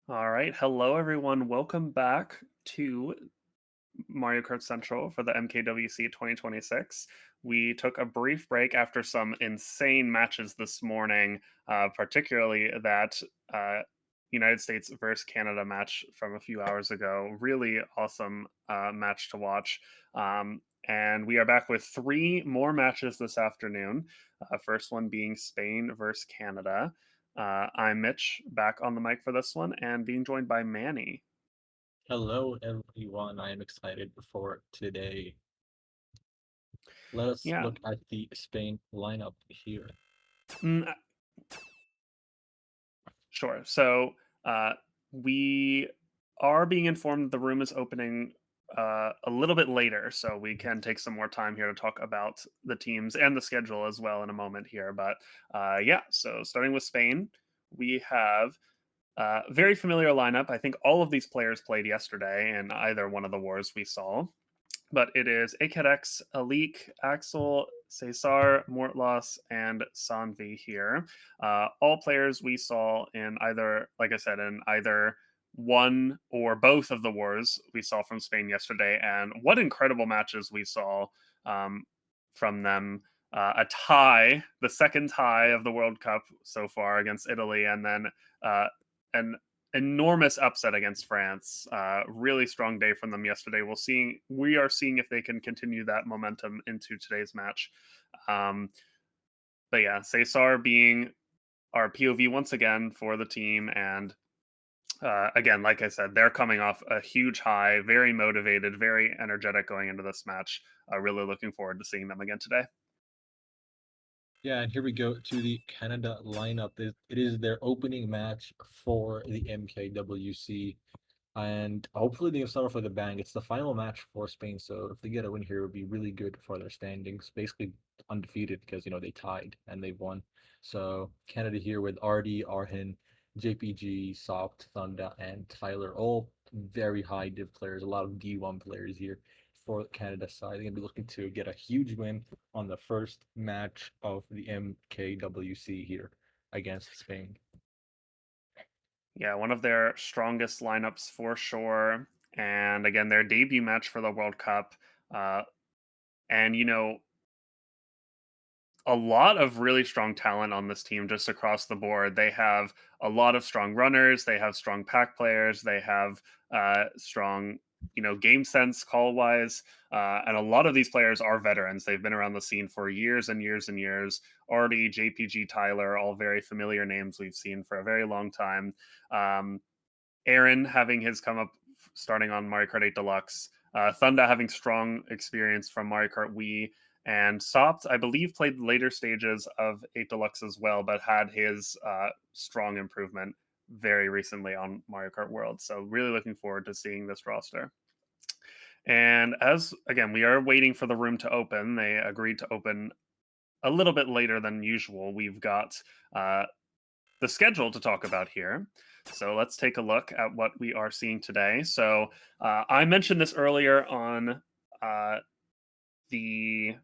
All right. Hello, everyone. Welcome back to Mario Kart Central for the MKWC 2026. We took a brief break after some insane matches this morning, particularly that uh, United States versus Canada match from a few hours ago. Really awesome match to watch. And we are back with three more matches this afternoon. First one being Spain versus Canada. I'm Mitch, back on the mic for this one, and being joined by Manny. Hello, everyone. I am excited for today. Let us Yeah. look at the Spain lineup here. Mm, Sure. So we are being informed the room is opening a little bit later, so we can take some more time here to talk about the teams and the schedule as well in a moment here. But yeah, so starting with Spain, we have very familiar lineup. I think all of these players played yesterday in either one of the wars we saw. But it is Akedex, Alik, Axel, Cesar, Mortloss, and Sanvi here. All players we saw in either, like I said, in either one or both of the wars we saw from Spain yesterday. And what incredible matches we saw um, from them. A tie, the second tie of the World Cup so far against Italy, and then uh, an enormous upset against France. Really strong day from them yesterday. We are seeing if they can continue that momentum into today's match. Um, but yeah, Cesar being our POV once again for the team, and again, like I said, they're coming off a huge high, very motivated, very energetic going into this match. Really looking forward to seeing them again today. Yeah, and here we go to the Canada lineup. It is their opening match for the MKWC, and hopefully they start off with a bang. It's the final match for Spain, so if they get a win here, it would be really good for their standings. Basically undefeated because they tied and they've won. So Canada here with RD, Arhin, JPG, Soft, Thunder, and Tyler, all very high div players. A lot of D1 players here for Canada side. They're gonna be looking to get a huge win on the first match of the MKWC here against Spain. Yeah, one of their strongest lineups for sure. And again, their debut match for the World Cup. Uh, and a lot of really strong talent on this team just across the board. They have a lot of strong runners, they have strong pack players, they have strong, game sense call wise. And a lot of these players are veterans. They've been around the scene for years and years and years. Already JPG, Tyler, all very familiar names we've seen for a very long time. Um, Aaron having his come up starting on Mario Kart 8 Deluxe. Thunder having strong experience from Mario Kart Wii. And Sopt, I believe, played later stages of 8 Deluxe as well, but had his strong improvement very recently on Mario Kart World. So, really looking forward to seeing this roster. And as again, we are waiting for the room to open. They agreed to open a little bit later than usual. We've got uh, the schedule to talk about here. So let's take a look at what we are seeing today. So I mentioned this earlier on uh, the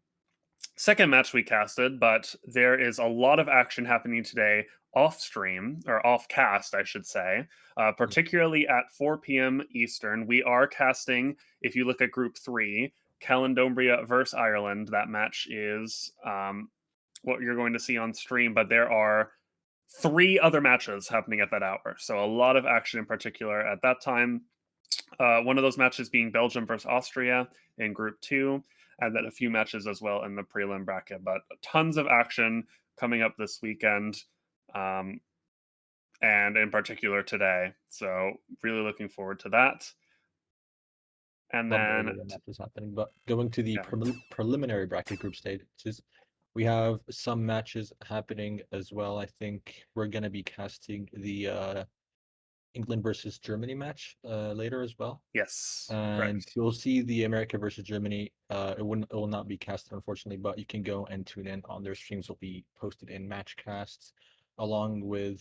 second match we casted, but there is a lot of action happening today off stream or off cast, I should say, particularly at 4 p.m. Eastern. We are casting, if you look at Group 3, Calendombria versus Ireland. That match is what you're going to see on stream, but there are three other matches happening at that hour. So a lot of action in particular at that time. One of those matches being Belgium versus Austria in Group 2, and then a few matches as well in the prelim bracket. But tons of action coming up this weekend, um, and in particular today. So really looking forward to that. And Love all then, of the matches happening. But going to the yeah, preliminary bracket group stages, we have some matches happening as well. I think we're gonna be casting the England versus Germany match later as well. yes, And correct. you'll see the America versus Germany. It will not be casted unfortunately, but you can go and tune in on their streams. Will be posted in match casts, along with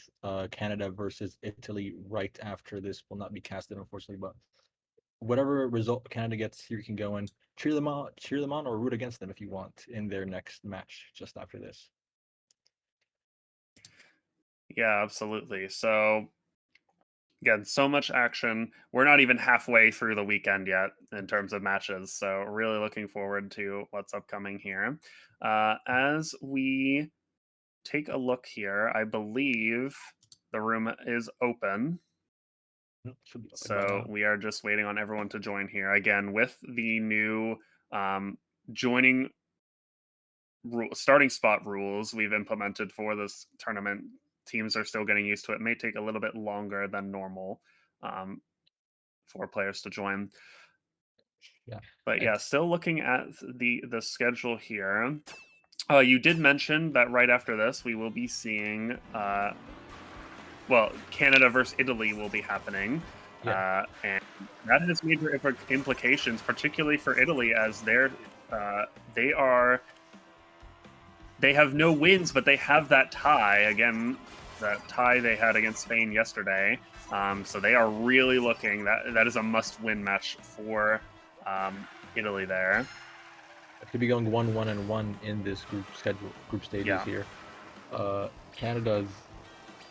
Canada versus Italy right after this. Will not be casted unfortunately, but whatever result Canada gets, you can go and cheer them on, or root against them if you want in their next match just after this. Yeah, absolutely. So Again, so much action. We're not even halfway through the weekend yet in terms of matches, so really looking forward to what's upcoming here. As we take a look here, I believe the room is open. Should be open by So now. we are just waiting on everyone to join here. Again, with the new joining starting spot rules we've implemented for this tournament, teams are still getting used to it. It may take a little bit longer than normal um, for players to join. Yeah. But yeah, still looking at the schedule here. You did mention that right after this, we will be seeing, well, Canada versus Italy will be happening. Yeah. And that has major implications, particularly for Italy, as they have no wins, but they have that tie again. That tie they had against Spain yesterday. So they are really looking that is a must-win match for Italy there. It could be going 1-1-1 in this group stages here. Canada's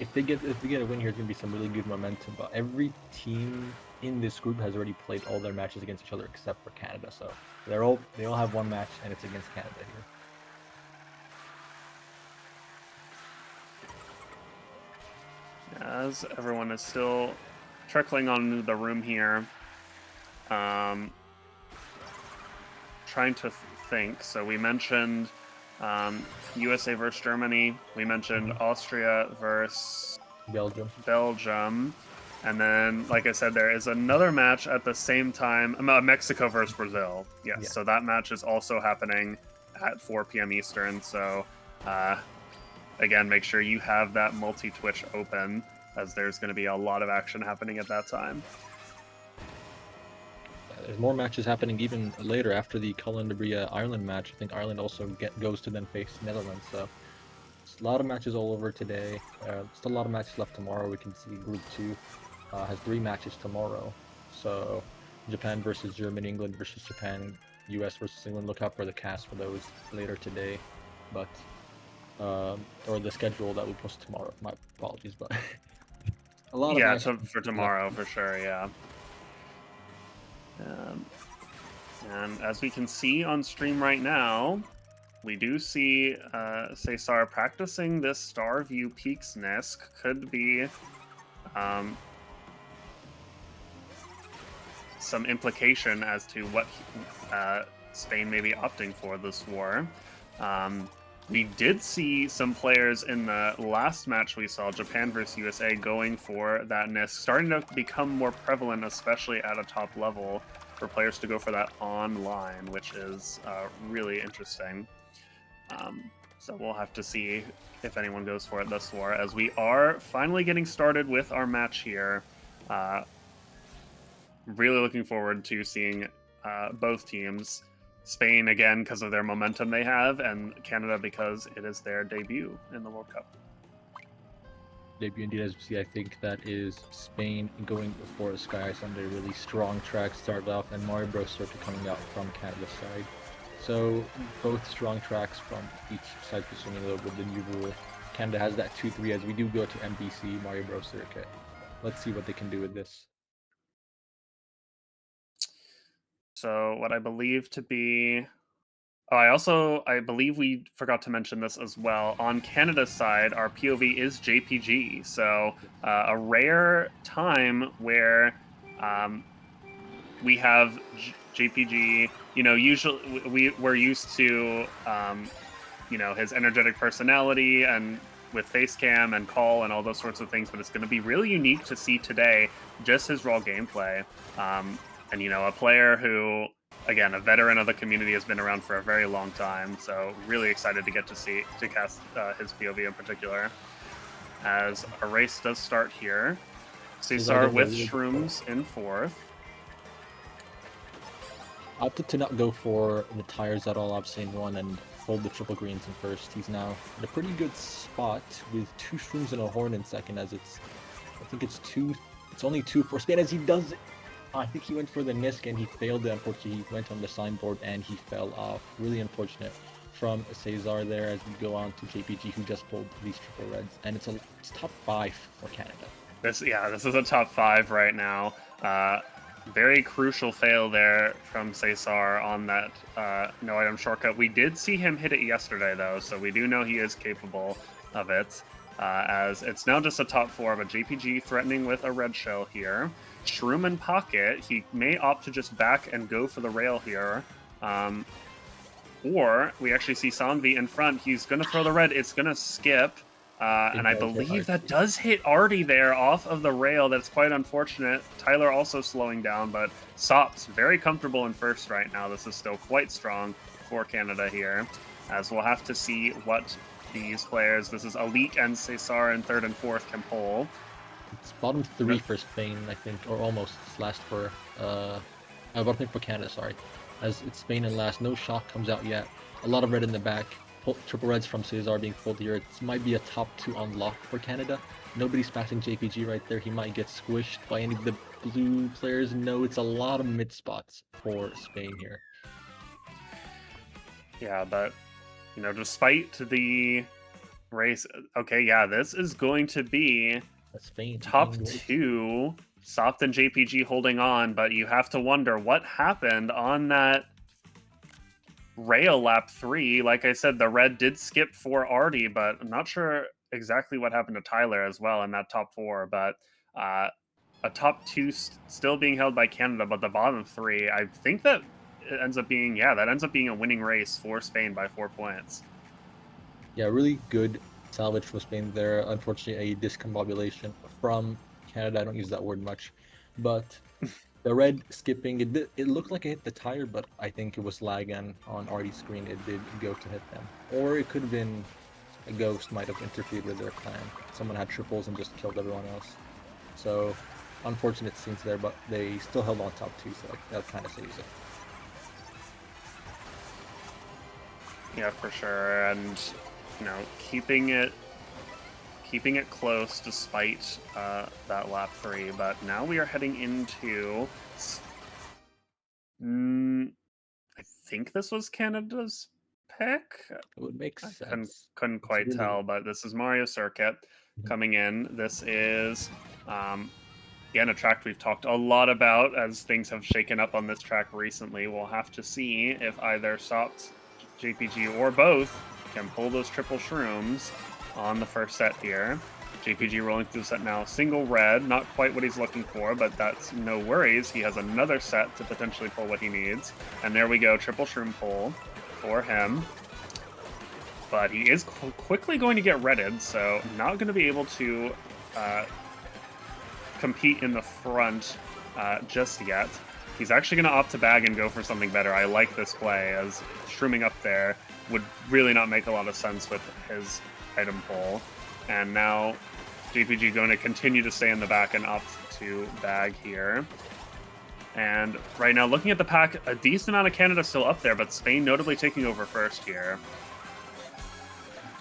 if they get a win here, it's gonna be some really good momentum. But every team in this group has already played all their matches against each other except for Canada. So they all have one match, and it's against Canada here. As everyone is still trickling on the room here, trying to think. So we mentioned USA versus Germany. We mentioned Austria versus Belgium. And then, like I said, there is another match at the same time, Mexico versus Brazil. Yes, yeah. So that match is also happening at 4 p.m. Eastern. So, again, make sure you have that multi-Twitch open, as there's going to be a lot of action happening at that time. There's more matches happening even later after the Colombia-Ireland match. I think Ireland also goes to then face Netherlands. So it's a lot of matches all over today. Still a lot of matches left tomorrow. We can see Group 2 has 3 matches tomorrow. So Japan versus Germany, England versus Japan, US versus England. Look out for the cast for those later today. But or the schedule that we post tomorrow. My apologies, but a lot of matches for tomorrow for sure. Yeah. And as we can see on stream right now, we do see Cesar practicing this Starview Peaks Nisk. Could be some implication as to what Spain may be opting for this war. We did see some players in the last match we saw, Japan versus USA, going for that Nisk, starting to become more prevalent, especially at a top level, for players to go for that online, which is really interesting. So we'll have to see if anyone goes for it this war, as we are finally getting started with our match here. Really looking forward to seeing both teams. Spain, again, because of their momentum they have, and Canada because it is their debut in the World Cup. Debut indeed, as we see. I think that is Spain going for a Sky Sundae. Really strong track started off, and Mario Bros started coming out from Canada's side. So both strong tracks from each side pursuing with the new rule. Canada has that 2-3 as we do go to MBC Mario Bros circuit. Let's see what they can do with this. So what I believe to be... I believe we forgot to mention this as well. On Canada's side, our POV is JPG. So a rare time where we have JPG, usually we're used to, his energetic personality and with face cam and call and all those sorts of things, but it's going to be really unique to see today just his raw gameplay. And, a player who, again, a veteran of the community, has been around for a very long time. So really excited to get to cast his POV in particular. As a race does start here. Cesar with Shrooms in 4th. Opted to not go for the tires at all, obviously, in 1 and hold the triple greens in 1st. He's now in a pretty good spot with 2 Shrooms and a Horn in 2nd, as it's only 2 for Spain as he does it. I think he went for the Nisk and he failed it. Unfortunately, he went on the signboard and he fell off. Really unfortunate from Cesar there, as we go on to JPG, who just pulled these triple reds. And it's top 5 for Canada. This is a top 5 right now. Very crucial fail there from Cesar on that no item shortcut. We did see him hit it yesterday though, so we do know he is capable of it. As it's now just a top 4 of a JPG threatening with a red shell here. Shroom in pocket. He may opt to just back and go for the rail here. Or we actually see Sanvi in front. He's going to throw the red. It's going to skip. And I believe that does hit Artie there off of the rail. That's quite unfortunate. Tyler also slowing down, but Sop's very comfortable in first right now. This is still quite strong for Canada here, as we'll have to see what these players, this is Elite and Cesar in third and fourth, can pull. It's bottom 3 for Spain, I think, or almost. It's last for, bottom 3 for Canada, sorry. As it's Spain in last, no shock comes out yet. A lot of red in the back. Triple reds from Cesar being pulled here. It might be a top 2 unlock for Canada. Nobody's passing JPG right there. He might get squished by any of the blue players. No, it's a lot of mid spots for Spain here. Yeah, but, you know, despite the race, okay, yeah, this is going to be Spain top 2. Soft and JPG holding on, but you have to wonder what happened on that rail lap 3. Like I said, the red did skip for Artie, but I'm not sure exactly what happened to Tyler as well in that top 4. But a top 2 still being held by Canada, but the bottom 3, I think that it ends up being, that ends up being a winning race for Spain by 4 points. Yeah, really good salvage from Spain there. Unfortunately, a discombobulation from Canada. I don't use that word much, but the red skipping, it looked like it hit the tire, but I think it was lag, and on Artie's screen it did go to hit them. Or it could have been a ghost might have interfered with their plan. Someone had triples and just killed everyone else. So unfortunate scenes there, but they still held on top 2, so that kind of saves it. Yeah, for sure. And, you know, keeping it close despite that lap 3. But now we are heading into, I think this was Canada's pick. It would make sense. Couldn't quite tell, but this is Mario Circuit coming in. This is again a track we've talked a lot about as things have shaken up on this track recently. We'll have to see if either Sopt, JPG, or both can pull those triple shrooms on the first set here. JPG rolling through the set now. Single red, not quite what he's looking for, but that's no worries. He has another set to potentially pull what he needs. And there we go, triple shroom pull for him. But he is quickly going to get redded, so not going to be able to compete in the front just yet. He's actually going to opt to bag and go for something better. I like this play, as shrooming up there would really not make a lot of sense with his item pull. And now JPG going to continue to stay in the back and opt to bag here. And right now, looking at the pack, a decent amount of Canada still up there, but Spain notably taking over first here.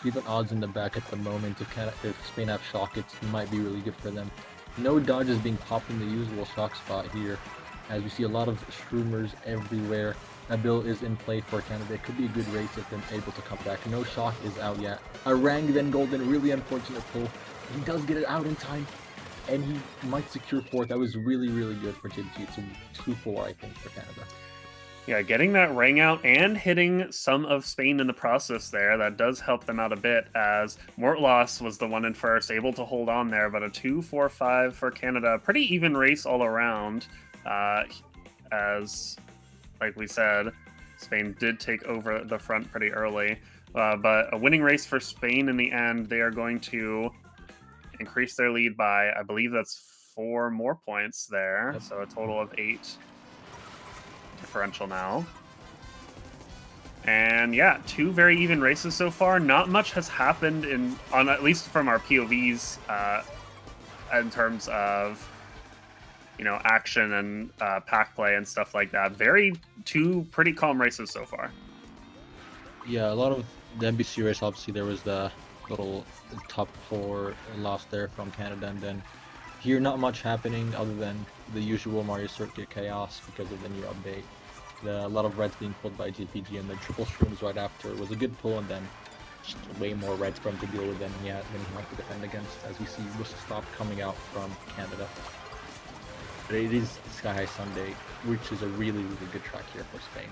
Even odds in the back at the moment. If Spain have shock, it might be really good for them. No dodges being popped in the usual shock spot here, as we see a lot of shroomers everywhere. That bill is in play for Canada. It could be a good race if they're able to come back. No shock is out yet. A Rang then golden, really unfortunate pull. He does get it out in time, and he might secure fourth. That was really, really good for JPG. It's a 2-4, I think, for Canada. Yeah, getting that Rang out and hitting some of Spain in the process there, that does help them out a bit, as Mortloss was the one in first, able to hold on there, but a 2-4-5 for Canada. Pretty even race all around, as, like we said, Spain did take over the front pretty early. But a winning race for Spain in the end. They are going to increase their lead by, I believe that's 4 more points there, so a total of 8 differential now. And yeah, 2 very even races so far. Not much has happened on at least from our POVs in terms of, you know, action and pack play and stuff like that. 2 pretty calm races so far. Yeah, a lot of the NBC race, obviously there was the little top 4 loss there from Canada, and then here not much happening other than the usual Mario Circuit chaos because of the new update. A lot of reds being pulled by JPG, and the triple shrooms right after was a good pull, and then just way more reds for him to deal with than he had to defend against, as we see Whistle Stop coming out from Canada. But it is Sky High Sundae, which is a really, really good track here for Spain.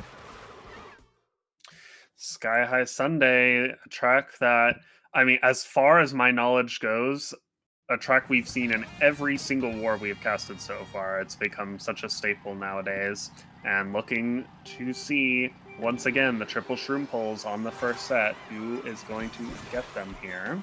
Sky High Sundae, a track that, I mean, as far as my knowledge goes, a track we've seen in every single war we have casted so far. It's become such a staple nowadays. And looking to see, once again, the triple shroom pulls on the first set. Who is going to get them here?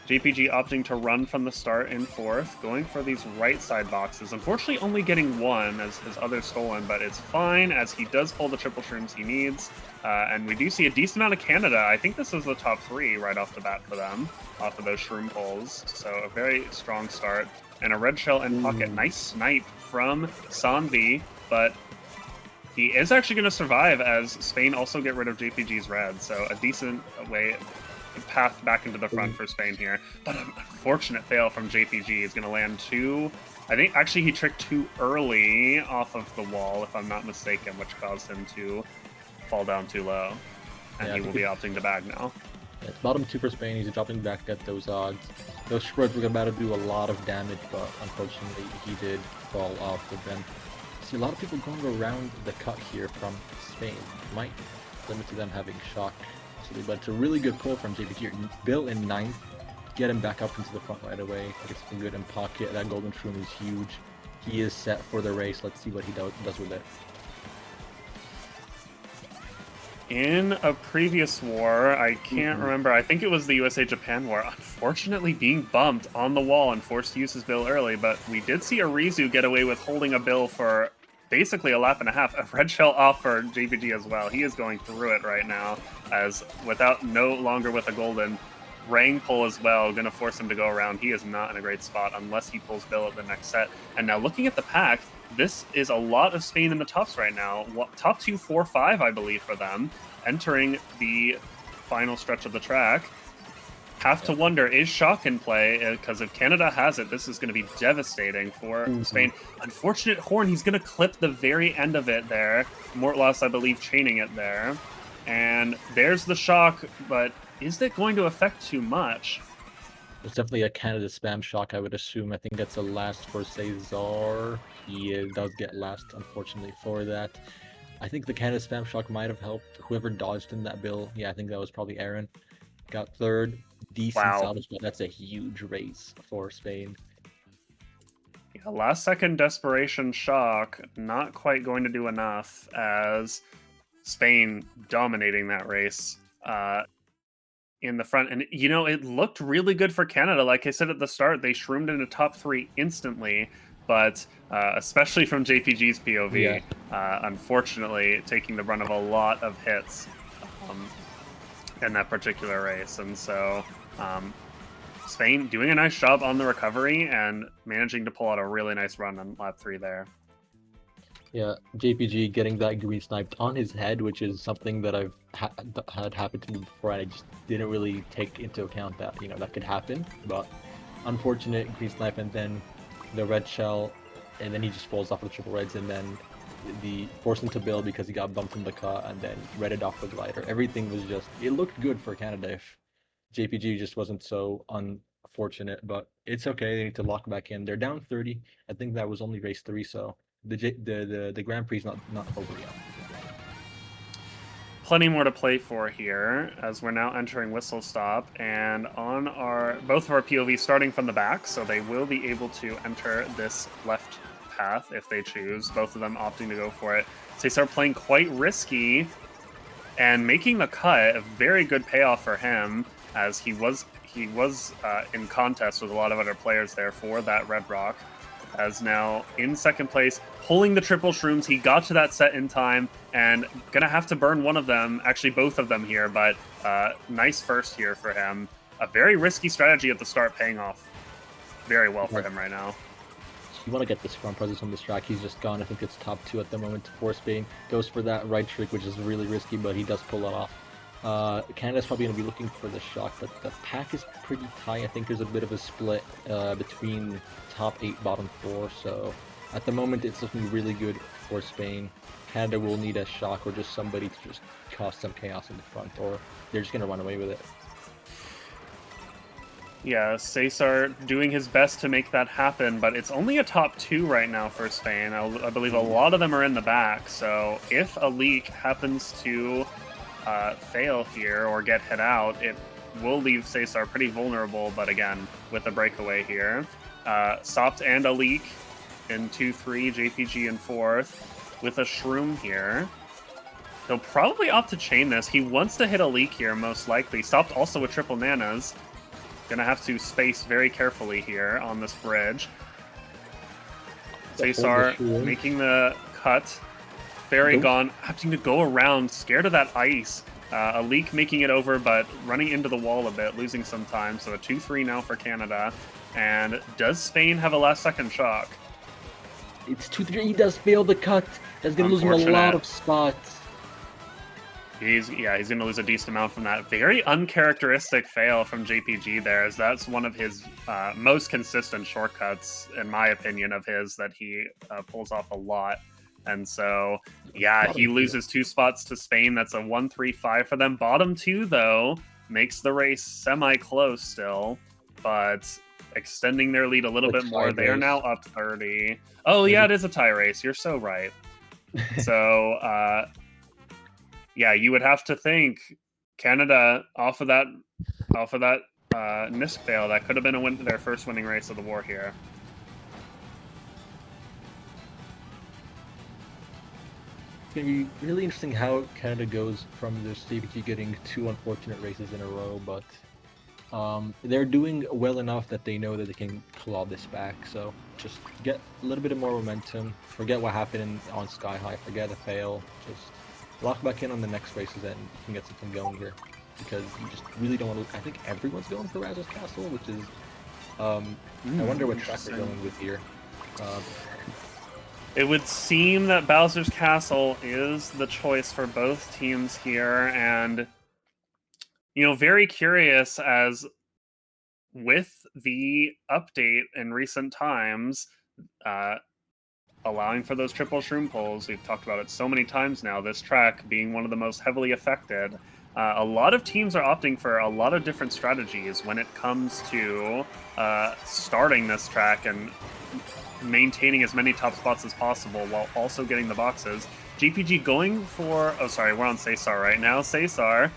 JPG opting to run from the start in fourth, going for these right side boxes. Unfortunately, only getting one as his other stolen, but it's fine as he does pull the triple shrooms he needs. And we do see a decent amount of Canada. I think this is the top 3 right off the bat for them, off of those shroom pulls. So a very strong start. And a red shell in pocket. Nice snipe from Sanvi, but he is actually going to survive as Spain also get rid of JPG's red. So a decent path back into the front for Spain here. But an unfortunate fail from JPG. Is going to land 2. I think actually he tricked too early off of the wall, if I'm not mistaken, which caused him to fall down too low. And he will be opting to bag now. Yeah, it's bottom 2 for Spain. He's dropping back at those odds. Those spreads were about to do a lot of damage, but unfortunately he did fall off with them. See a lot of people going around the cut here from Spain. Might limit to them having shock. But it's a really good pull from JPG. Bill in 9th. Get him back up into the front right away. Gets some good in pocket. That golden shroom is huge. He is set for the race. Let's see what he does with it. In a previous war, I can't remember, I think it was the USA-Japan war, unfortunately being bumped on the wall and forced to use his bill early, but we did see Arizu get away with holding a bill for basically a lap and a half. A red shell off for JPG as well. He is going through it right now, as no longer with a golden. Rang pull as well, going to force him to go around. He is not in a great spot unless he pulls Bill at the next set. And now looking at the pack, this is a lot of Spain in the tops right now. Top 2, 4, 5, I believe, for them, entering the final stretch of the track. Have to wonder, is shock in play? Because if Canada has it, this is going to be devastating for Spain. Unfortunate horn, he's going to clip the very end of it there. Mortloss, I believe, chaining it there. And there's the shock, but is it going to affect too much? It's definitely a Canada spam shock, I would assume. I think that's a last for Cesar. He does get last, unfortunately, for that. I think the Canada spam shock might have helped whoever dodged in that bill. Yeah, I think that was probably Aaron. Got third. Decent salvage, but that's a huge race for Spain. Yeah, last second desperation shock, not quite going to do enough as Spain dominating that race in the front. And, you know, it looked really good for Canada. Like I said at the start, they shroomed into top 3 instantly, but especially from JPG's POV, unfortunately taking the brunt of a lot of hits in that particular race. And so Spain doing a nice job on the recovery and managing to pull out a really nice run on lap 3 there. Yeah, JPG getting that green sniped on his head, which is something that I've had happen to me before, and I just didn't really take into account that, you know, that could happen. But unfortunate green snipe, and then the red shell, and then he just falls off of the triple reds, and then the forced him to build because he got bumped in the cut, and then redded off the glider. Everything was just, it looked good for Canada if JPG just wasn't so unfortunate, but it's okay. They need to lock back in. They're down 30. I think that was only race 3, so the Grand Prix is not over yet. Plenty more to play for here as we're now entering whistle stop, and on both of our POVs starting from the back, so they will be able to enter this left path if they choose. Both of them opting to go for it. So they start playing quite risky and making the cut. A very good payoff for him, as he was in contest with a lot of other players there for that red rock. As now in second place, pulling the triple shrooms. He got to that set in time and gonna have to burn one of them, actually both of them here, but nice first here for him. A very risky strategy at the start paying off very well for him right now. You want to get this front presence on this track. He's just gone. I think it's top 2 at the moment for Spain. Goes for that right trick, which is really risky, but he does pull it off. Canada's probably going to be looking for the shock, but the pack is pretty tight. I think there's a bit of a split between top 8, bottom 4, so at the moment it's looking really good for Spain. Canada will need a shock or just somebody to just cause some chaos in the front, or they're just going to run away with it. Yeah, Cesar doing his best to make that happen, but it's only a top 2 right now for Spain. I believe a lot of them are in the back, so if a leak happens to fail here or get hit out, it will leave Cesar pretty vulnerable, but again, with a breakaway here. Sopt and a leak in 2-3, JPG in 4th, with a Shroom here. He'll probably opt to chain this. He wants to hit a leak here, most likely. Sopt also with triple nanas. Gonna have to space very carefully here on this bridge. Cesar making the cut. Fairy gone, having to go around, scared of that ice. A leak making it over, but running into the wall a bit, losing some time. So a 2-3 now for Canada. And does Spain have a last-second shock? It's 2-3. He does fail the cut. That's gonna lose him a lot of spots. He's gonna lose a decent amount from that. Very uncharacteristic fail from JPG there, as that's one of his most consistent shortcuts, in my opinion, of his that he pulls off a lot. And so, yeah, he loses 2 spots to Spain. That's a 1-3-5 for them. Bottom 2, though, makes the race semi-close still, but extending their lead a little bit more. They are now up 30. Oh, yeah, it is a tie race. You're so right. So, yeah, you would have to think Canada off of that NISC fail, that could have been their first winning race of the war here. It's gonna be really interesting how Canada goes from this JPG getting 2 unfortunate races in a row, but they're doing well enough that they know that they can claw this back. So just get a little bit of more momentum. Forget what happened on Sky High. Forget the fail. Just lock back in on the next races and you can get something going here, because you just really don't want to. I think everyone's going for Razzle's Castle, which is I wonder what track they're going with here. It would seem that Bowser's Castle is the choice for both teams here, and very curious, as with the update in recent times, allowing for those triple shroom pulls. We've talked about it so many times now, this track being one of the most heavily affected. A lot of teams are opting for a lot of different strategies when it comes to starting this track and maintaining as many top spots as possible while also getting the boxes. GPG going for... Oh, sorry, we're on Cesar right now. Cesar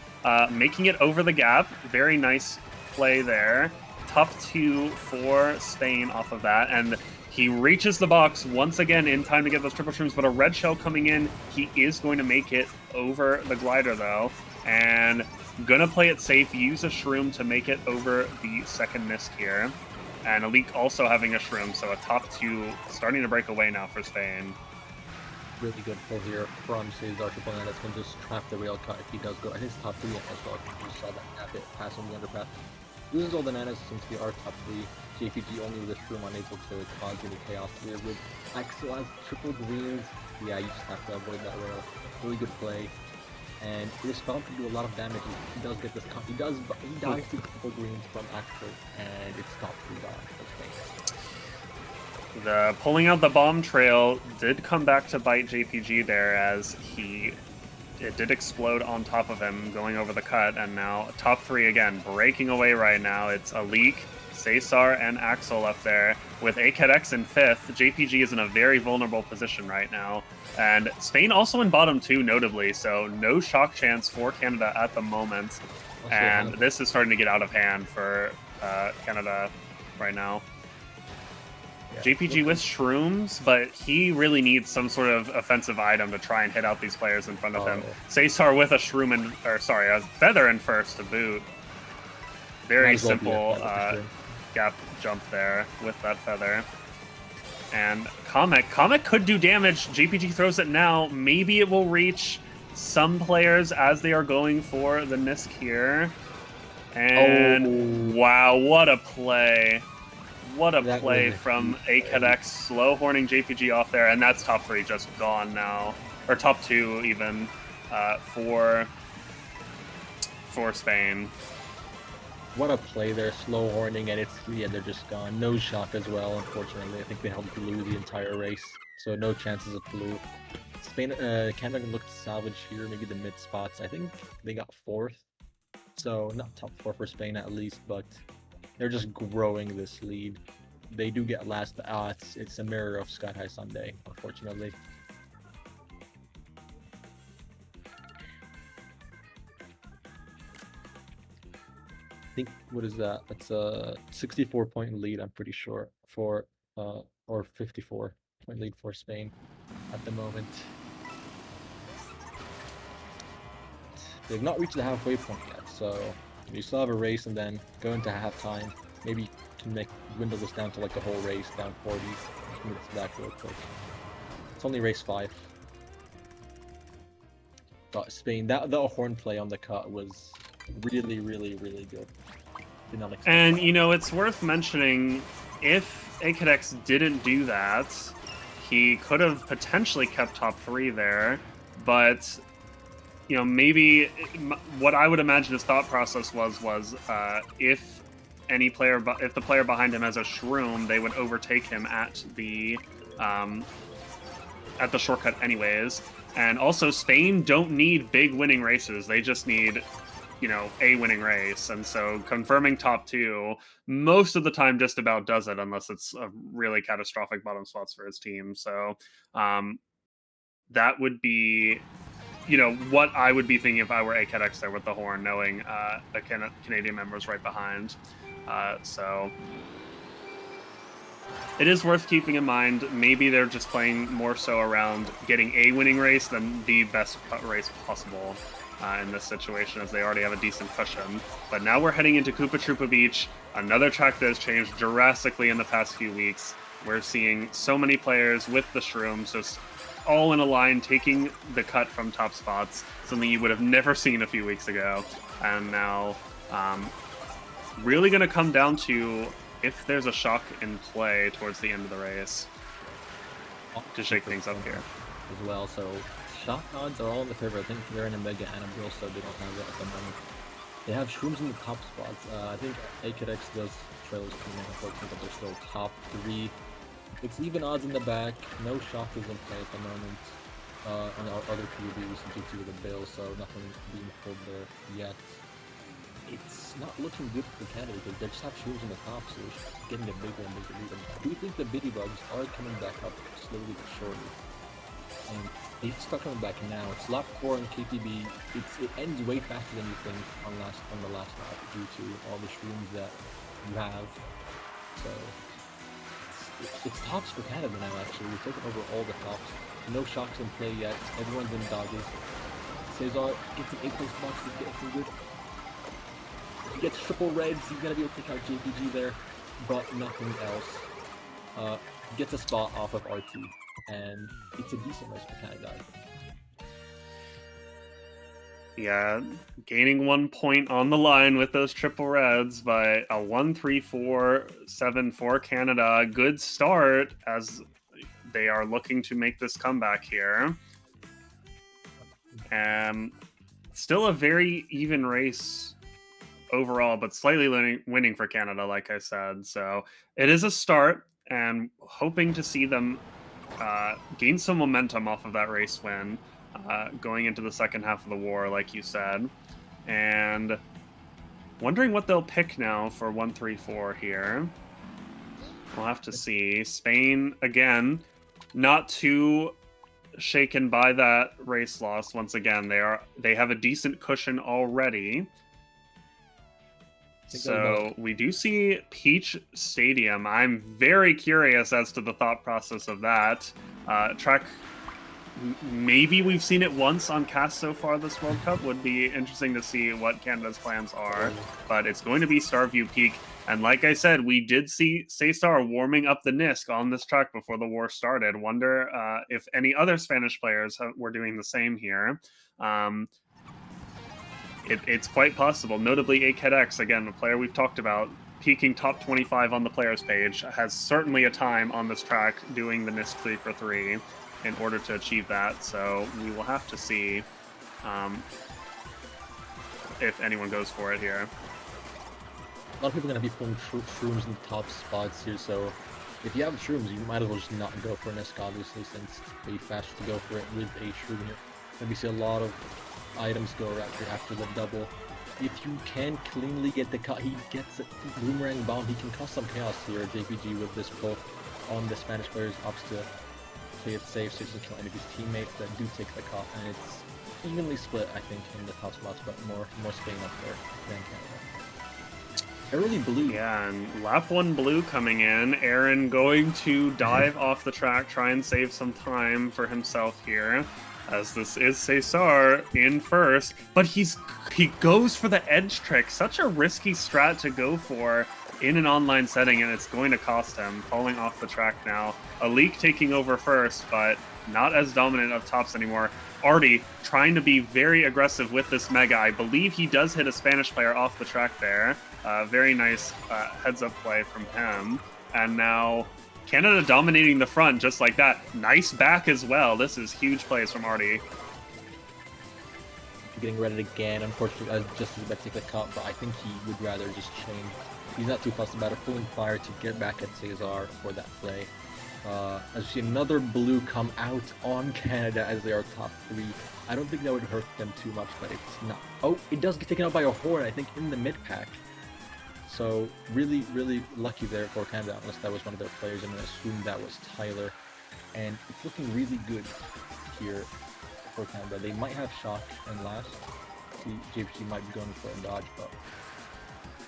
making it over the gap. Very nice play there. Top 2 for Spain off of that, and he reaches the box once again in time to get those triple shrooms, but a red shell coming in. He is going to make it over the glider, though, and gonna play it safe, use a shroom to make it over the second NISC here. And Alik also having a shroom, so a top 2 starting to break away now for Spain. Really good pull here from Cesar Triple Nana. That's going to just trap the rail cut if he does go. I think it's top 3 as well. You just saw that tap it pass on the underpass. Loses all the nanas since we are top 3. JPG only with a shroom unable to cause any chaos here. With Axel as triple greens, yeah, you just have to avoid that rail. Really good play. And this spell can do a lot of damage. He does get this cut. He dies to triple greens from Axel, and it's top 3 for Spain. The pulling out the bomb trail did come back to bite JPG there, as it did explode on top of him going over the cut, and now top 3 again, breaking away right now. It's Alik, Cesar, and Axel up there. With AKX in 5th, JPG is in a very vulnerable position right now. And Spain also in bottom 2, notably, so no shock chance for Canada at the moment. And this is starting to get out of hand for Canada right now. Yeah. JPG with shrooms, but he really needs some sort of offensive item to try and hit out these players in front of him. Cesar with a shroom a feather in first to boot. Very simple gap jump there with that feather. And Comic could do damage. JPG throws it now. Maybe it will reach some players as they are going for the NISC here. And wow, what a play. What a play from AKX, slow horning JPG off there, and that's top 3 just gone now, or top 2 even for Spain. What a play there, slow horning, and they're just gone. No shock as well, unfortunately. I think they held blue the entire race, so no chances of blue. Spain, Canada looked to salvage here, maybe the mid spots. I think they got 4th, so not top 4 for Spain at least, but They're just growing this lead. They do get last. It's a mirror of Sky High Sundae, unfortunately. I think, what is that? It's a 64-point lead, I'm pretty sure, for or 54-point lead for Spain at the moment. They've not reached the halfway point yet, so you still have a race and then go into halftime. Maybe you can dwindle this down to like a whole race, down 40. Let's move it back real quick. It's only race 5. But Spain, that horn play on the cut was really, really, really good. Did not expect And that. you know, it's worth mentioning, if AKX didn't do that, he could have potentially kept top 3 there, but you know, maybe what I would imagine his thought process was if the player behind him has a shroom, they would overtake him at the shortcut anyways. And also, Spain don't need big winning races; they just need, you know, a winning race. And so confirming top 2 most of the time just about does it, unless it's a really catastrophic bottom spots for his team. So that would be, you know, what I would be thinking if I were AKX there with the horn, knowing the Canadian members right behind. So it is worth keeping in mind. Maybe they're just playing more so around getting a winning race than the best race possible in this situation, as they already have a decent cushion. But now we're heading into Koopa Troopa Beach, another track that has changed drastically in the past few weeks. We're seeing so many players with the shrooms just all in a line taking the cut from top spots, something you would have never seen a few weeks ago. And now really going to come down to if there's a shock in play towards the end of the race to shake things up here as well. So shock odds are all in the favor. I think they're in a Mega and a Bill, so they don't have it at the moment. They have shrooms in the top spots. I think AKX does trail his team, unfortunately, but they're still top 3. It's even odds in the back. No shock is in play at the moment. On our other PUBs, GT with a Bill, so nothing being pulled there yet. It's not looking good for Canada because they just have shrooms in the top, so it's getting a bigger and bigger lead. I do think the Biddy Bugs are coming back up slowly but surely. And they start coming back now. It's lap 4 on KTB. It ends way faster than you think on the last lap due to all the shrooms that you have. So it's tops for Canada now. Actually, we're taking over all the tops. No shocks in play yet. Everyone's in dodges. Cesar gets an 8th place box to get some good. If he gets triple reds, he's gonna be able to take out JPG there, but nothing else. Gets a spot off of RT, and it's a decent race for Canada, I think. Yeah, gaining 1 point on the line with those triple reds, but a 1-3-4-7 for Canada. Good start as they are looking to make this comeback here. Still a very even race overall, but slightly winning for Canada, like I said. So it is a start, and hoping to see them gain some momentum off of that race win going into the second half of the war, like you said. And wondering what they'll pick now for 1-3-4 here. We'll have to see. Spain, again, not too shaken by that race loss. Once again, they have a decent cushion already. So we do see Peach Stadium. I'm very curious as to the thought process of that. Track, maybe we've seen it once on cast so far this World Cup. Would be interesting to see what Canada's plans are. But it's going to be Starview Peak. And like I said, we did see Cesar warming up the Nisk on this track before the war started. Wonder if any other Spanish players were doing the same here. It's quite possible. Notably, AKX, again, a player we've talked about, peaking top 25 on the players page, has certainly a time on this track doing the NISC 3-for-3 in order to achieve that. So we will have to see if anyone goes for it here. A lot of people are going to be pulling shrooms in the top spots here, so if you have shrooms, you might as well just not go for NISC, obviously, since it's pretty fast to go for it with a shroom here. And we see a lot of items go after the double if you can cleanly get the cut, he gets a boomerang bomb. He can cause some chaos here. JPG with this pull on the Spanish players opts to play it safe, so he doesn't kill any of his teammates that do take the cut, and it's evenly split, I think, in the top spots, but more Spain up there than Canada. Early blue. Yeah, and lap 1 blue coming in. Aaron going to dive off the track, try and save some time for himself here, as this is Cesar in first. But he goes for the edge trick. Such a risky strat to go for in an online setting, and it's going to cost him. Falling off the track now. Alik taking over first, but not as dominant of tops anymore. Artie trying to be very aggressive with this Mega. I believe he does hit a Spanish player off the track there. Very nice heads-up play from him. And now Canada dominating the front just like that. Nice back as well. This is huge plays from Artie. Getting ready again. Unfortunately, just as about to take the cut, but I think he would rather just chain. He's not too fussed about it. Pulling fire to get back at Cesar for that play. As you see another blue come out on Canada as they are top 3. I don't think that would hurt them too much, but it's not. Oh, it does get taken out by a horn, I think, in the mid-pack. So really, really lucky there for Canada, unless that was one of their players, and I assume that was Tyler. And it's looking really good here for Canada. They might have shock and last. See, JPG might be going for a dodge, but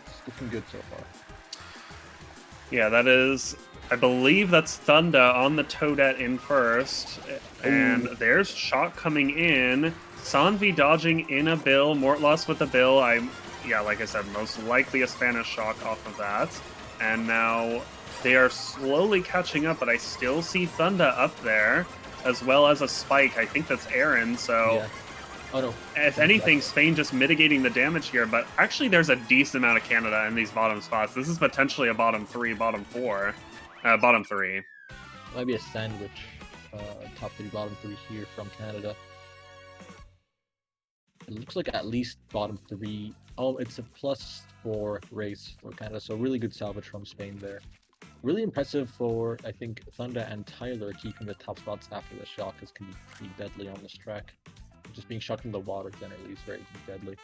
it's looking good so far. Yeah, that is, I believe that's Thunda on the Toadette in first. And there's shock coming in. Sanvi dodging in a bill. Mortloss with a bill. Yeah, like I said, most likely a Spanish shock off of that. And now they are slowly catching up, but I still see Thunda up there, as well as a spike. I think that's Aaron, so... Yeah. Oh, no. If anything, Spain just mitigating the damage here, but actually there's a decent amount of Canada in these bottom spots. This is potentially a bottom 3, bottom 4. Bottom 3. Might be a sandwich. Top 3, bottom 3 here from Canada. It looks like at least bottom 3. Oh, it's a +4 race for Canada, so really good salvage from Spain there. Really impressive for, I think, Thunda and Tyler keeping the top spots after the shock, because can be pretty deadly on this track. Just being shocked in the water generally is very deadly.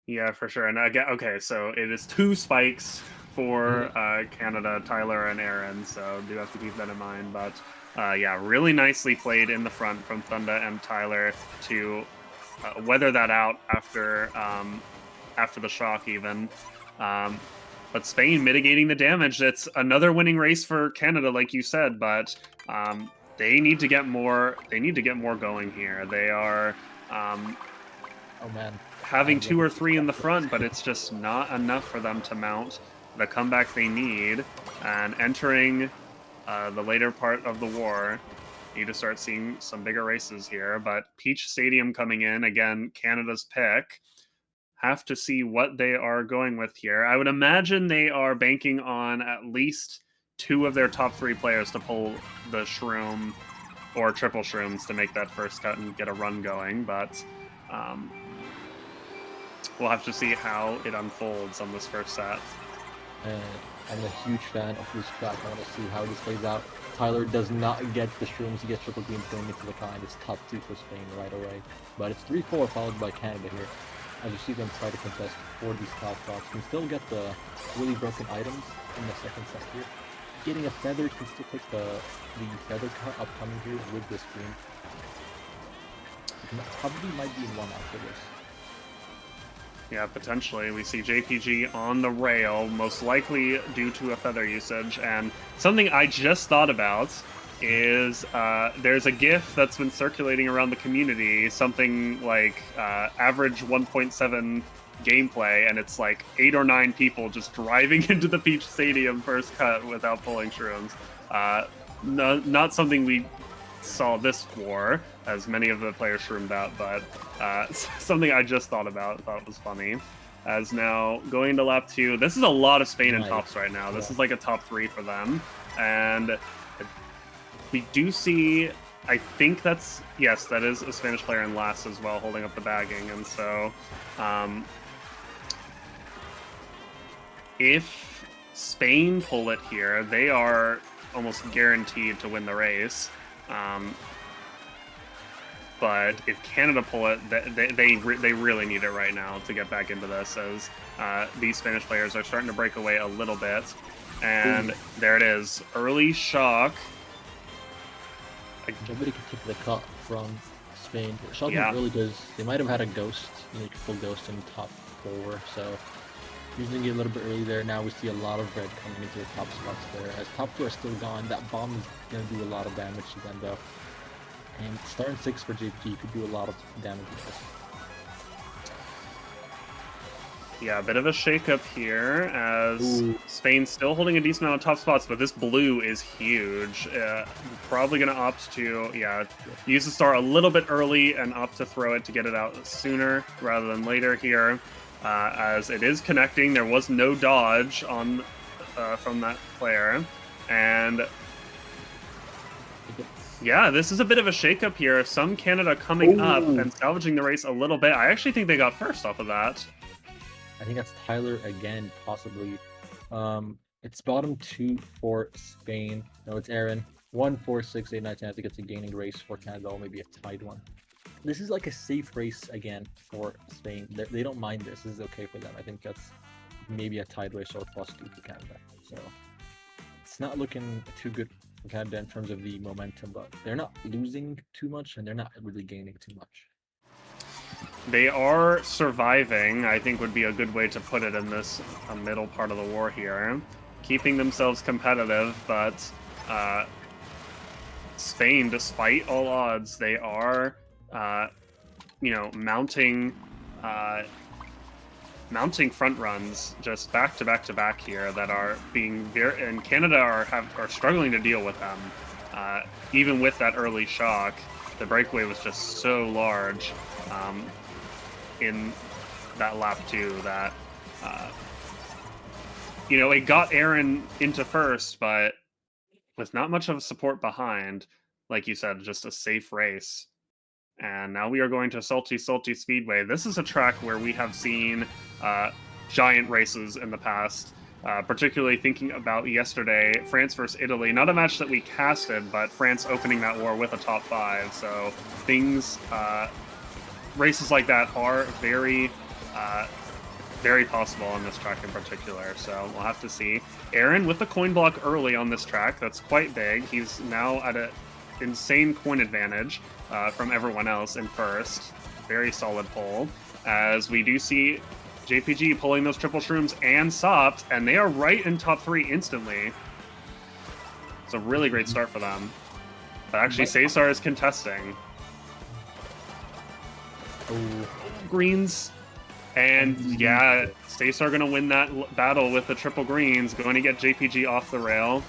Yeah, for sure. And again, okay, so it is 2 spikes for Canada, Tyler and Aaron, so do have to keep that in mind. But yeah, really nicely played in the front from Thunda and Tyler to weather that out after the shock even. But Spain mitigating the damage. It's another winning race for Canada, like you said, but they need to get more. They need to get more going here. They are oh man, having 2 or 3 in the front, but it's just not enough for them to mount the comeback they need. And entering the later part of the war, need to start seeing some bigger races here. But Peach Stadium coming in again, Canada's pick. Have to see what they are going with here. I would imagine they are banking on at least 2 of their top 3 players to pull the shroom or triple shrooms to make that first cut and get a run going, but we'll have to see how it unfolds on this first set. I'm a huge fan of this track. I want to see how this plays out. Tyler does not get the shrooms. He gets triple greens going into the car, and it's top 2 for Spain right away. But it's 3-4 followed by Canada here. As you see them try to contest for these top spots, can still get the really broken items in the second set here. Getting a feather, can still take the feather cut upcoming here with this green. Probably might be in 1 after this. Yeah, potentially. We see JPG on the rail, most likely due to a feather usage. And something I just thought about is there's a GIF that's been circulating around the community, something like average 1.7 gameplay, and it's like 8 or 9 people just driving into the Peach Stadium first cut without pulling shrooms. Not something we saw this war, as many of the players shroomed out, but something I just thought about, thought was funny. As now going to lap 2, this is a lot of Spain in tops right now. This is like a top 3 for them, and we do see, I think that's, yes, that is a Spanish player in last as well, holding up the bagging, and so if Spain pull it here, they are almost guaranteed to win the race. But if Canada pull it, they really need it right now to get back into this, as these Spanish players are starting to break away a little bit. And there it is, early shock. Nobody can take the cut from Spain. Shocking really does. They might have had a ghost, full ghost in top 4, so using it a little bit early there. Now we see a lot of red coming into the top spots there. As top 2 are still gone, that bomb is going to do a lot of damage to them though. And star and 6 for JPG could do a lot of damage with this. Yeah, a bit of a shakeup here, as Spain's still holding a decent amount of top spots, but this blue is huge. Probably going to opt to, use the star a little bit early and opt to throw it to get it out sooner rather than later here. As it is connecting, there was no dodge on from that player. And yeah, this is a bit of a shakeup here. Some Canada coming up and salvaging the race a little bit. I actually think they got first off of that. I think that's Tyler again, possibly. It's bottom 2 for Spain. No, it's Aaron. 1, 4, 6, 8, 9, 10. I think it's a gaining race for Canada, or maybe a tied one. This is like a safe race again for Spain. They don't mind this. This is okay for them. I think that's maybe a tied race or +2 for Canada. So it's not looking too good for Canada in terms of the momentum, but they're not losing too much and they're not really gaining too much. They are surviving, I think would be a good way to put it in this middle part of the war here. Keeping themselves competitive, but Spain, despite all odds, they are, mounting front runs just back to back to back here that are being very, and Canada are struggling to deal with them. Even with that early shock, the breakaway was just so large in that lap 2 that it got Aaron into first, but with not much of support behind, like you said, just a safe race. And now we are going to Salty Speedway. This is a track where we have seen giant races in the past, particularly thinking about yesterday, France versus Italy. Not a match that we casted, but France opening that war with a top 5. So races like that are very, very possible on this track in particular. So we'll have to see. Aaron with the coin block early on this track. That's quite big. He's now at an insane coin advantage from everyone else in first. Very solid pole. As we do see JPG pulling those triple shrooms and Sopt, and they are right in top 3 instantly. It's a really great start for them. But actually, Cesar is contesting. Greens. And yeah, Cesar going to win that battle with the triple greens, going to get JPG off the rail.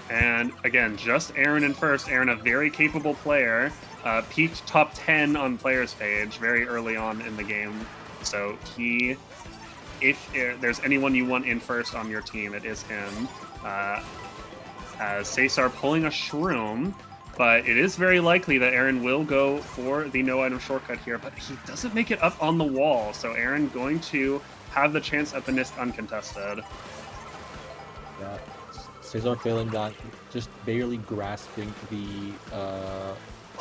And again, just Aaron in first. Aaron, a very capable player, peaked top 10 on players page very early on in the game. So if there's anyone you want in first on your team, it is him. As Cesar pulling a shroom, but it is very likely that Aaron will go for the no item shortcut here, but he doesn't make it up on the wall. So Aaron going to have the chance at the NIST uncontested. Yeah, Cesar failing that, just barely grasping the... oh,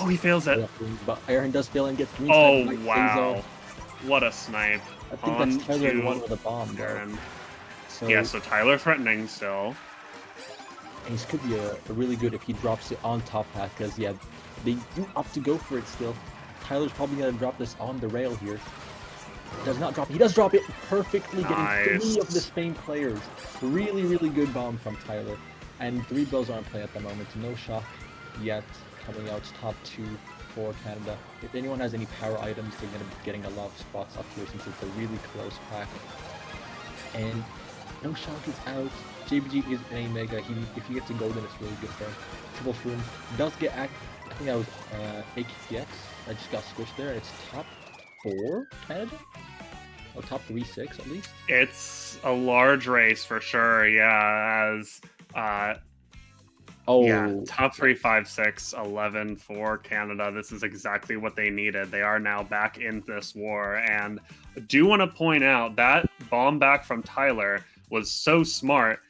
he fails it. But Aaron does fail and gets green. Oh, wow. Cesar. What a snipe. I think that's Tyler one with a bomb, Aaron. So, yeah, so Tyler threatening still. And this could be a really good if he drops it on top path, because, yeah, they do opt to go for it still. Tyler's probably going to drop this on the rail here. Does not drop it. He does drop it perfectly, getting 3 of the Spain players. Really, really good bomb from Tyler. And 3 bells are in play at the moment. No shock yet. Coming out top 2 for Canada. If anyone has any power items, they're going to be getting a lot of spots up here since it's a really close pack. And no shock is out. JBG is an A-Mega. If he gets a golden, it's really good for him. Triple Shroom does get I think that was AKTX. I just got switched there. It's top 4 Canada? Or top 3, 6 at least? It's a large race for sure, yeah. As top 3, 5, 6, 11 for Canada. This is exactly what they needed. They are now back in this war. And I do want to point out that bomb back from Tyler was so smart.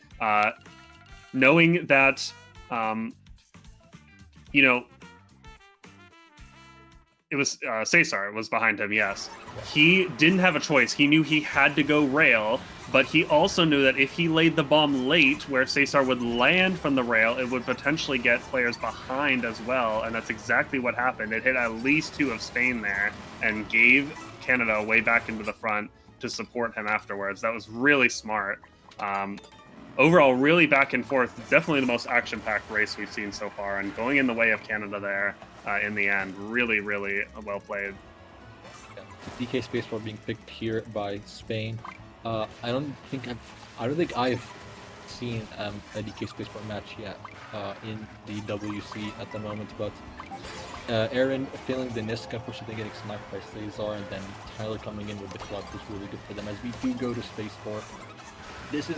Knowing that, It was Cesar was behind him, yes. He didn't have a choice. He knew he had to go rail, but he also knew that if he laid the bomb late, where Cesar would land from the rail, it would potentially get players behind as well, and that's exactly what happened. It hit at least 2 of Spain there and gave Canada way back into the front to support him afterwards. That was really smart. Overall, really back and forth. Definitely the most action-packed race we've seen so far, and going in the way of Canada there in the end. Really, really well played. Yeah. DK Spaceport being picked here by Spain. I don't think I've seen a DK Spaceport match yet in the WC at the moment, but Aaron failing the Nisk, unfortunately getting sniped by Cesar, and then Tyler coming in with the club was really good for them. As we do go to Spaceport, this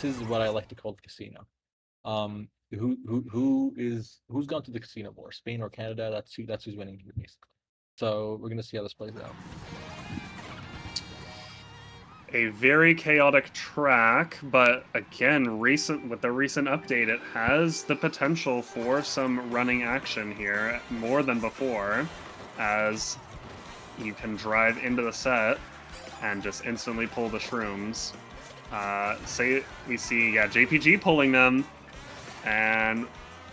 is what I like to call the casino. Who's gone to the casino more, Spain or Canada? That's who's winning here, basically. So we're gonna see how this plays out. A very chaotic track, but again, with the recent update, it has the potential for some running action here more than before, as you can drive into the set and just instantly pull the shrooms. We see, JPG pulling them, and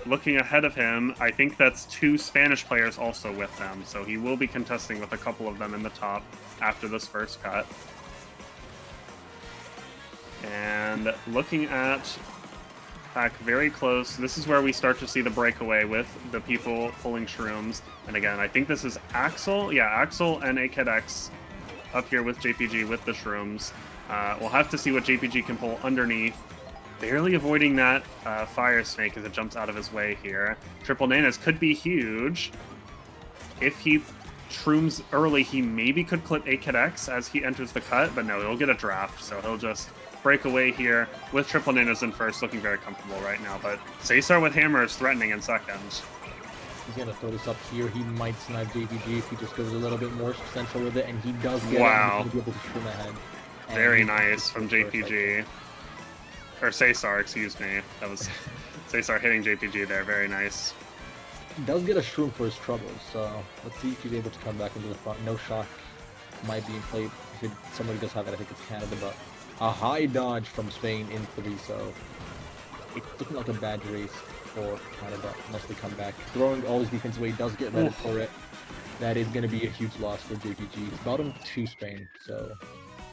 looking ahead of him, I think that's 2 Spanish players also with them, so he will be contesting with a couple of them in the top after this first cut. And looking at back very close, this is where we start to see the breakaway with the people pulling shrooms. And again, I think this is Axel. Yeah, Axel and AKX up here with JPG with the shrooms. We'll have to see what JPG can pull underneath. Barely avoiding that fire snake as it jumps out of his way here. Triple Nanas could be huge. If he shrooms early, he maybe could clip AKX as he enters the cut, but no, he'll get a draft, so he'll just break away here with Triple Nanas in first, looking very comfortable right now. But Cesar with hammer is threatening in second. He's gonna throw this up here. He might snipe JPG if he just goes a little bit more central with it, and he does get wow. it. He's gonna be able to shroom ahead. Very nice from JPG. Or Cesar, excuse me. That was Cesar hitting JPG there. Very nice. He does get a shroom for his troubles, so let's see if he's able to come back into the front. No shock might be in play. If somebody does have it, I think it's Canada, but a high dodge from Spain in 3, so it's looking like a bad race for Canada unless they come back. Throwing all his defense away, does get ready for it. That is going to be a huge loss for JPG. It's bottom 2 Spain, so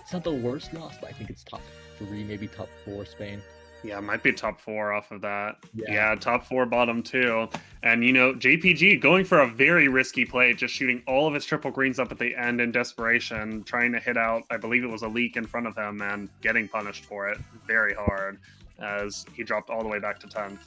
it's not the worst loss, but I think it's top 3, maybe top 4 Spain. Yeah, might be top 4 off of that. Yeah, top 4, bottom 2. And, JPG going for a very risky play, just shooting all of his triple greens up at the end in desperation, trying to hit out, I believe it was a leak in front of him, and getting punished for it very hard as he dropped all the way back to 10th.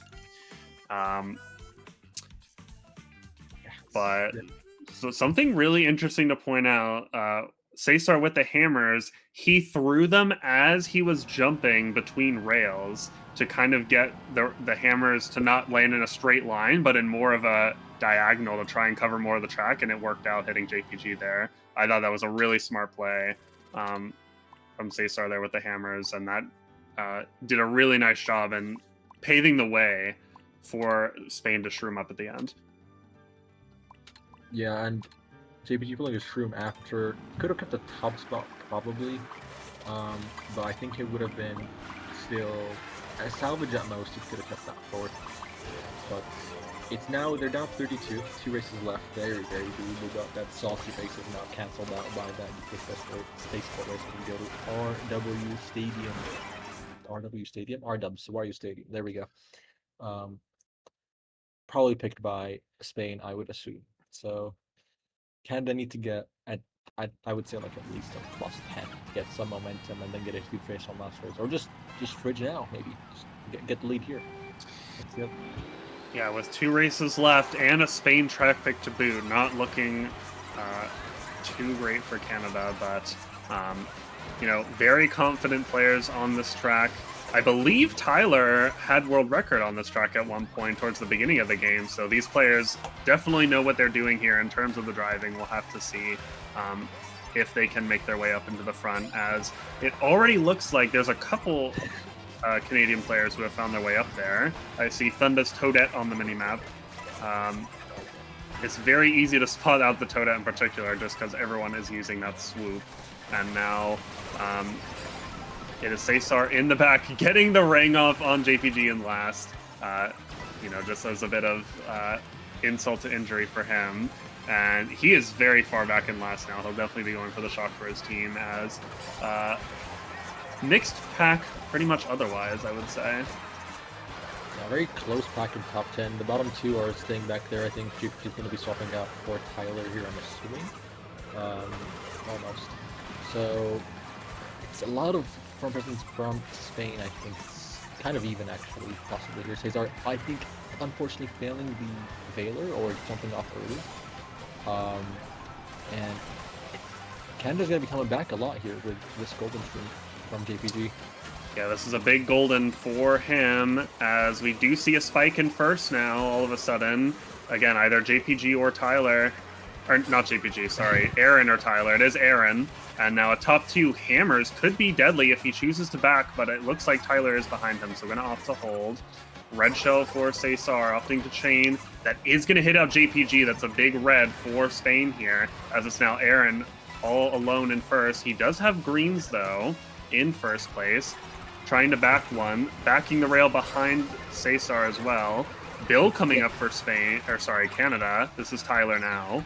So something really interesting to point out, Cesar with the hammers, he threw them as he was jumping between rails to kind of get the hammers to not land in a straight line, but in more of a diagonal to try and cover more of the track, and it worked out hitting JPG there. I thought that was a really smart play from Cesar there with the hammers, and that did a really nice job in paving the way for Spain to shroom up at the end. Yeah, and JPG pulling his shroom after could have kept the top spot probably, but I think it would have been still a salvage at most. He could have kept that fourth, but it's now they're down 32, 2 races left. Very doable. But that Salty race is now cancelled out by that Spaceport race. We go to RW Stadium. Wario Stadium. There we go. Probably picked by Spain, I would assume. So Canada need to get I would say like at least a plus 10 to get some momentum and then get a huge finish on last race, or just fridge now maybe. Just get the lead here. That's it. Yeah, with 2 races left and a Spain track pick to boot, not looking too great for Canada, but very confident players on this track. I believe Tyler had world record on this track at one point towards the beginning of the game, so these players definitely know what they're doing here in terms of the driving. We'll have to see if they can make their way up into the front, as it already looks like there's a couple Canadian players who have found their way up there. I see Thunda's Toadette on the minimap. it's very easy to spot out the Toadette in particular just because everyone is using that swoop. And now it is Cesar in the back getting the ring off on JPG in last. You know, just as a bit of insult to injury for him. And he is very far back in last now. He'll definitely be going for the shock for his team as mixed pack pretty much otherwise, I would say. Yeah, very close pack in top 10. The bottom two are staying back there. I think JPG is going to be swapping out for Tyler here, I'm assuming. Almost. So it's a lot of front presence from Spain. I think it's kind of even actually, possibly here. Cesar, I think, unfortunately failing the Veiler or jumping off early. And Canada's going to be coming back a lot here with this golden stream from JPG. Yeah, this is a big golden for him, as we do see a spike in first now, all of a sudden. Again, either JPG or Tyler, or not JPG, sorry, Aaron or Tyler. It is Aaron. And now a top two hammers could be deadly if he chooses to back, but it looks like Tyler is behind him, so we're going to opt to hold. Red shell for Cesar, opting to chain. That is going to hit out JPG. That's a big red for Spain here, as it's now Aaron all alone in first. He does have greens, though, in first place. Trying to back one, backing the rail behind Cesar as well. Bill coming up for Spain, or sorry, Canada. This is Tyler now.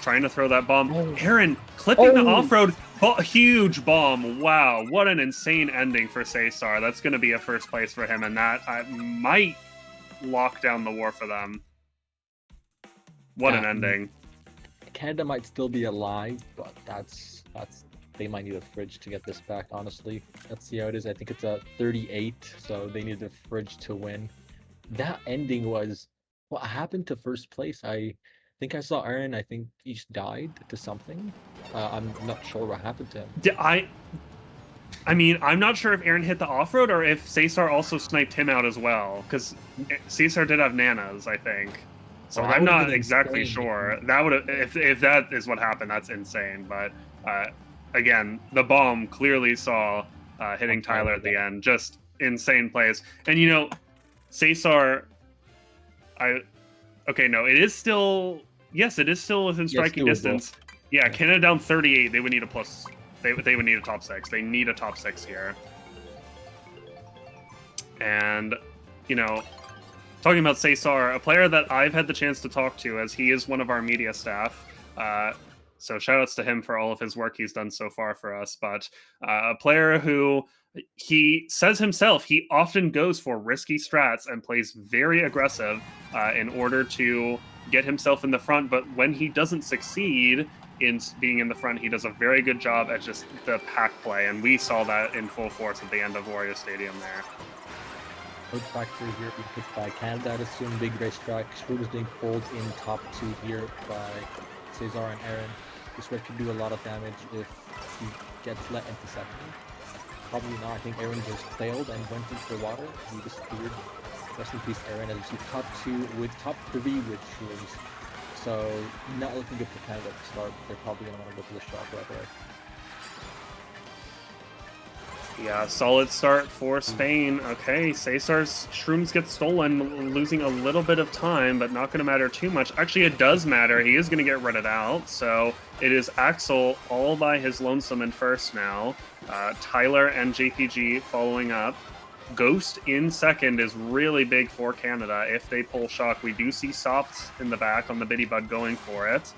Trying to throw that bomb. Oh. Aaron clipping the off-road. Huge bomb. Wow, what an insane ending for Cesar. That's going to be a first place for him, and that might lock down the war for them. What an ending. Canada might still be alive, but that's they might need a fridge to get this back, honestly. Let's see how it is. I think it's a 38, so they need a fridge to win. That ending was what happened to first place. I think I saw Aaron, I think he died to something. I'm not sure what happened to him. I mean, I'm not sure if Aaron hit the off-road or if Cesar also sniped him out as well, because Cesar did have nanas, I think. So I'm not exactly sure. That would if that is what happened, that's insane. But again, the bomb clearly saw hitting Tyler at the end. Just insane plays. And you know, Cesar, okay, no, it is still, yes, it is still within striking distance. Yeah, Canada down 38. They would need a plus. They would need a top 6. They need a top 6 here. And you know, talking about Cesar, a player that I've had the chance to talk to, as he is one of our media staff. So shout-outs to him for all of his work he's done so far for us. But a player who, he says himself, he often goes for risky strats and plays very aggressive in order to get himself in the front. But when he doesn't succeed in being in the front, he does a very good job at just the pack play. And we saw that in full force at the end of Wario Stadium there. Good factor here being picked by Canada. I'd assume big racetrack. Shroom is being pulled in top 2 here by Cesar and Aaron. This red could do a lot of damage if he gets let into second. Probably not. I think Aaron just failed and went into the water. He disappeared. Rest in peace, Aaron. As you see, top 2 with top 3 with Shrooms. So not looking good for Canada to start. They're probably going to want to go for the shock right there. Yeah, solid start for Spain. Okay, Cesar's Shrooms get stolen, losing a little bit of time, but not going to matter too much. Actually, it does matter. He is going to get redded out, so it is Axel all by his lonesome in first now. Tyler and JPG following up. Ghost in second is really big for Canada. If they pull shock, we do see Sops in the back on the Biddy Bud going for it.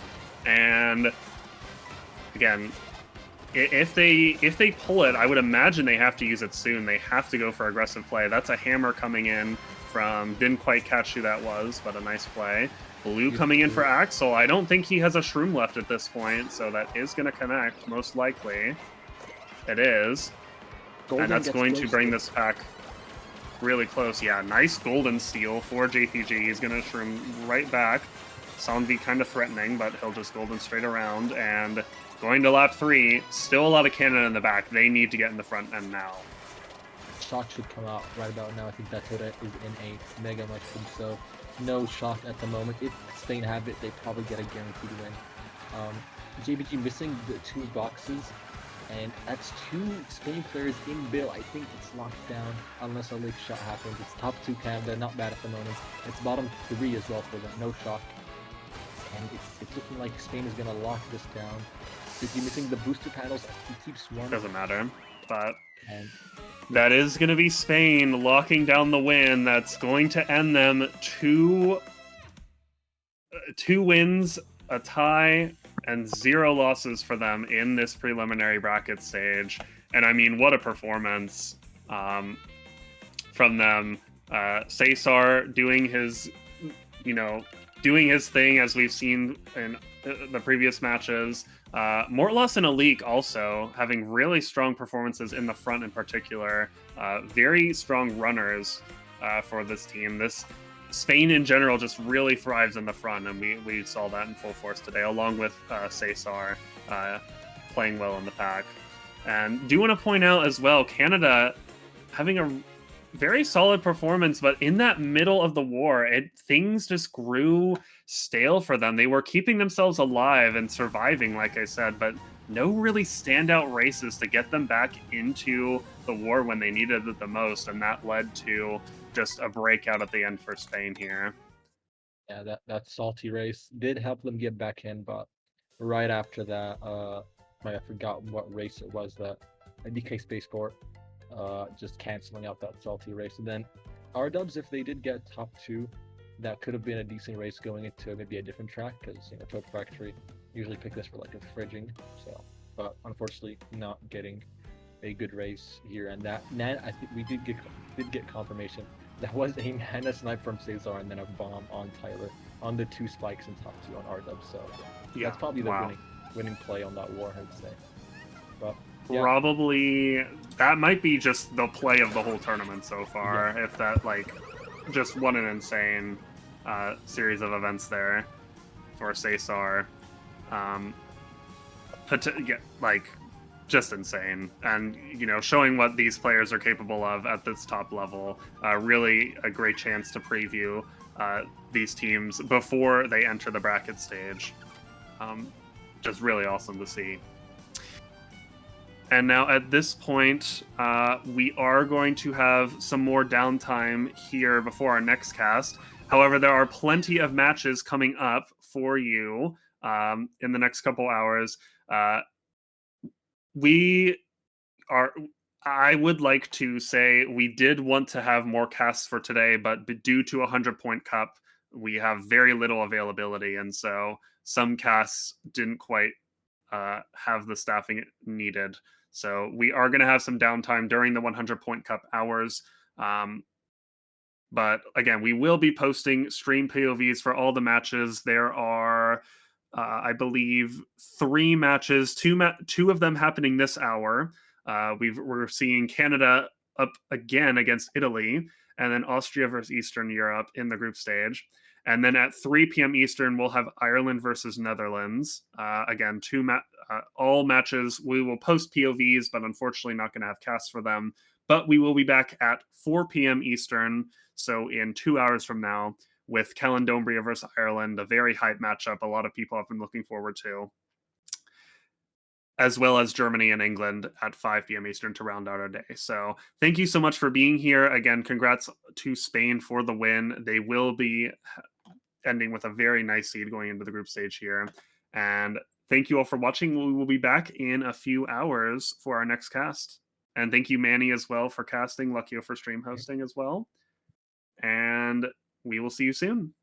And again, if they pull it, I would imagine they have to use it soon. They have to go for aggressive play. That's a hammer coming in from, didn't quite catch who that was, but a nice play. Blue coming in for Axel. I don't think he has a Shroom left at this point, so that is going to connect, most likely. It is. And that's going to bring this pack really close. Yeah, nice golden steal for JPG. He's going to Shroom right back. Sanvi kind of threatening, but he'll just golden straight around. And going to lap 3, still a lot of Canada in the back. They need to get in the front end now. Shock should come out right about now. I think that Toadette is in a mega much boom, so no shock at the moment. If Spain have it, they probably get a guaranteed win. JPG missing the 2 boxes And that's 2 Spain players in Bill. I think it's locked down unless a late shot happens. It's top 2 Canada, not bad at the moment. It's bottom 3 as well for them, no shock. And it's looking like Spain is going to lock this down. Is he missing the booster panels? He keeps one. Doesn't matter, but And that is going to be Spain locking down the win. That's going to end them two wins, a tie, and 0 losses for them in this preliminary bracket stage. And I mean, what a performance from them. Cesar doing his, doing his thing as we've seen in the previous matches. Mortloss and Alik also having really strong performances in the front in particular. Very strong runners for this team. This Spain in general just really thrives in the front, and we saw that in full force today, along with Cesar playing well in the pack. And do want to point out as well, Canada having a very solid performance, but in that middle of the war, things just grew stale for them. They were keeping themselves alive and surviving, like I said, but no really standout races to get them back into the war when they needed it the most, and that led to just a breakout at the end for Spain here. Yeah, that salty race did help them get back in, but right after that, I forgot what race it was, that DK Spaceport just canceling out that salty race. And then R-dubs, if they did get top 2, that could have been a decent race going into maybe a different track, because Toad Factory usually pick this for like a fridging. So, but unfortunately, not getting a good race here. And that I think we did get confirmation. That was a Nana snipe from Cesar and then a bomb on Tyler on the 2 spikes in top 2 on R-dub. So yeah, that's probably the winning play on that war, I'd say. But yeah. Probably that might be just the play of the whole tournament so far. Yeah. If that just what an insane series of events there for Cesar. Just insane, and showing what these players are capable of at this top level. Really a great chance to preview these teams before they enter the bracket stage. Just really awesome to see. And now at this point, we are going to have some more downtime here before our next cast. However, there are plenty of matches coming up for you in the next couple hours. I would like to say we did want to have more casts for today, but due to 100-point cup, we have very little availability. And so some casts didn't quite have the staffing needed. So we are going to have some downtime during the 100-point cup hours. But again, we will be posting stream POVs for all the matches. There are, I believe, 3 matches, two of them happening this hour. We're seeing Canada up again against Italy, and then Austria versus Eastern Europe in the group stage. And then at 3 p.m. Eastern, we'll have Ireland versus Netherlands. Again, all matches. We will post POVs, but unfortunately not going to have casts for them. But we will be back at 4 p.m. Eastern, so in 2 hours from now, with Calendombria versus Ireland, a very hype matchup a lot of people have been looking forward to, as well as Germany and England at 5 p.m. Eastern to round out our day. So thank you so much for being here. Again, congrats to Spain for the win. They will be ending with a very nice seed going into the group stage here. And thank you all for watching. We will be back in a few hours for our next cast. And thank you, Manny, as well, for casting, Luckyo for stream hosting as well. And we will see you soon.